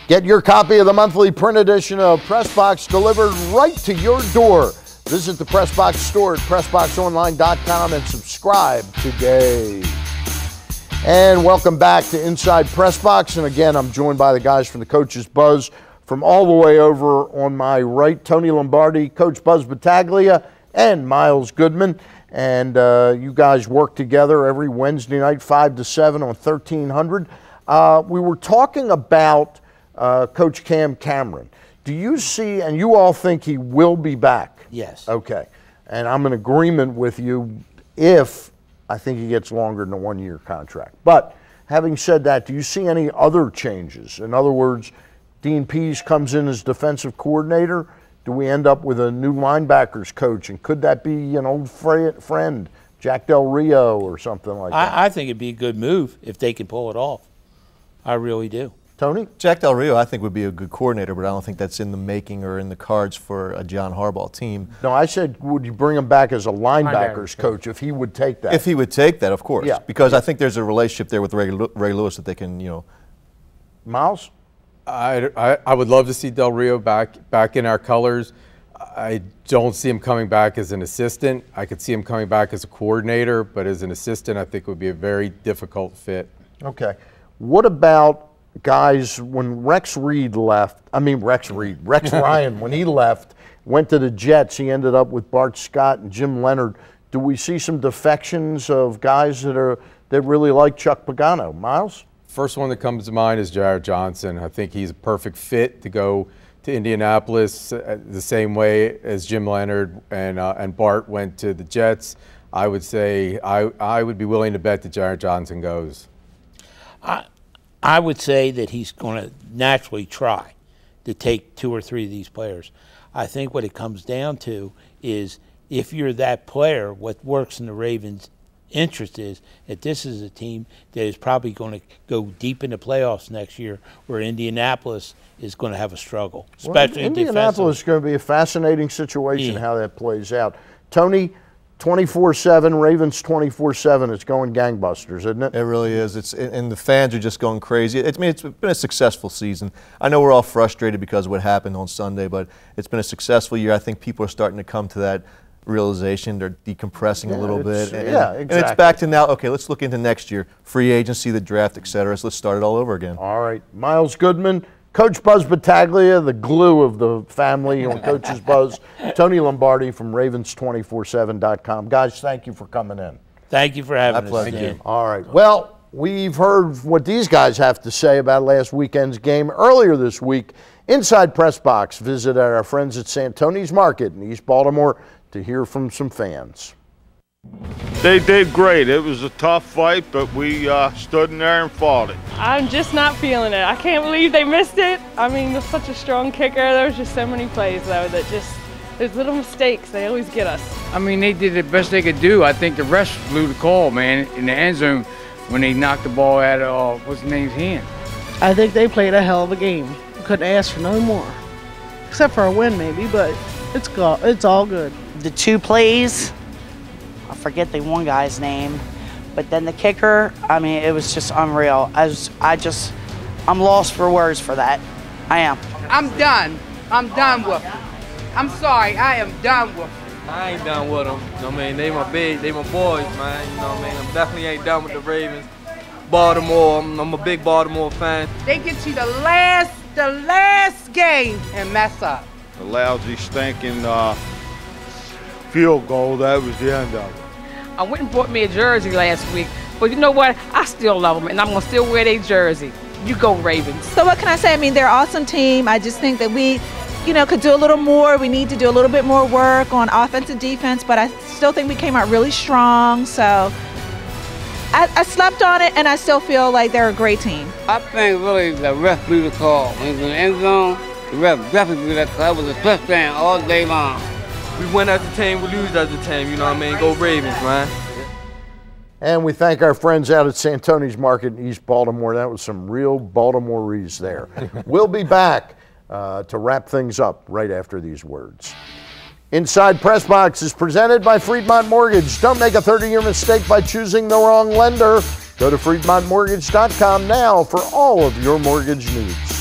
Get your copy of the monthly print edition of PressBox delivered right to your door. Visit the PressBox store at PressBoxOnline.com and subscribe today. And welcome back to Inside PressBox. And again, I'm joined by the guys from the Coach's Buzz. From all the way over on my right, Tony Lombardi, Coach Buzz Battaglia, and Miles Goodman. And you guys work together every Wednesday night, 5 to 7 on 1300. We were talking about Coach Cam Cameron. Do you see, and you all think he will be back? Yes. Okay. And I'm in agreement with you if I think he gets longer than a one-year contract. But having said that, do you see any other changes? In other words, Dean Pease comes in as defensive coordinator. Do we end up with a new linebackers coach? And could that be an old friend, Jack Del Rio or something like that? I think it'd be a good move if they can pull it off. I really do. Tony? Jack Del Rio, I think, would be a good coordinator, but I don't think that's in the making or in the cards for a John Harbaugh team. No, I said, would you bring him back as a linebackers coach if he would take that? If he would take that, of course. Yeah. Because I think there's a relationship there with Ray Lewis that they can, you know. Miles? I would love to see Del Rio back in our colors. I don't see him coming back as an assistant. I could see him coming back as a coordinator, but as an assistant, I think it would be a very difficult fit. Okay. What about guys, when Rex Ryan, when he left, went to the Jets, he ended up with Bart Scott and Jim Leonard. Do we see some defections of guys that really like Chuck Pagano? Miles? First one that comes to mind is Jared Johnson. I think he's a perfect fit to go to Indianapolis the same way as Jim Leonard and Bart went to the Jets. I would say I would be willing to bet that Jared Johnson goes. I would say that he's going to naturally try to take 2 or 3 of these players. I think what it comes down to is if you're that player, what works in the Ravens' interest is that this is a team that is probably going to go deep into playoffs next year, where Indianapolis is going to have a struggle, especially in Indianapolis is going to be a fascinating situation how that plays out. Tony, 24/7, Ravens 24/7. It's going gangbusters, isn't it? It really is. And the fans are just going crazy. It's been a successful season. I know we're all frustrated because of what happened on Sunday, but it's been a successful year. I think people are starting to come to that realization. They're decompressing a little bit. Exactly. And it's back to now, okay, let's look into next year. Free agency, the draft, et cetera. So let's start it all over again. All right. Miles Goodman, Coach Buzz Battaglia, the glue of the family on Coach's Buzz. Tony Lombardi from Ravens247.com. Guys, thank you for coming in. Thank you for having us. Thank you. All right. Well, we've heard what these guys have to say about last weekend's game. Earlier this week, inside PressBox visited our friends at Santoni's Market in East Baltimore to hear from some fans. They did great. It was a tough fight, but we stood in there and fought it. I'm just not feeling it. I can't believe they missed it. I mean, they're such a strong kicker. There was just so many plays, though, that just, there's little mistakes. They always get us. I mean, they did the best they could do. I think the refs blew the call, man, in the end zone when they knocked the ball out of, what's his name's hand. I think they played a hell of a game. Couldn't ask for no more. Except for a win, maybe, but it's all good. The 2 plays, I forget the one guy's name, but then the kicker, I mean, it was just unreal. I'm lost for words for that. I am. I'm done. I'm done with them. I'm sorry, I am done with them. I ain't done with them. I mean, they my boys, man. You know what I mean? I definitely ain't done with the Ravens. Baltimore, I'm a big Baltimore fan. They get you the last game and mess up. The lousy, stinking field goal, that was the end of it. I went and bought me a jersey last week, but you know what? I still love them, and I'm going to still wear their jersey. You go Ravens. So what can I say? I mean, they're an awesome team. I just think that we, could do a little more. We need to do a little bit more work on offense and defense, but I still think we came out really strong. So I slept on it, and I still feel like they're a great team. I think really the ref blew the call. When he was in the end zone, the ref definitely blew that call. That was a touchdown all day long. We win as a team, we lose as a team, you know what I mean? Go Ravens, man. And we thank our friends out at Santoni's Market in East Baltimore. That was some real Baltimoreese there. We'll be back to wrap things up right after these words. Inside PressBox is presented by Friedmont Mortgage. Don't make a 30-year mistake by choosing the wrong lender. Go to FriedmontMortgage.com now for all of your mortgage needs.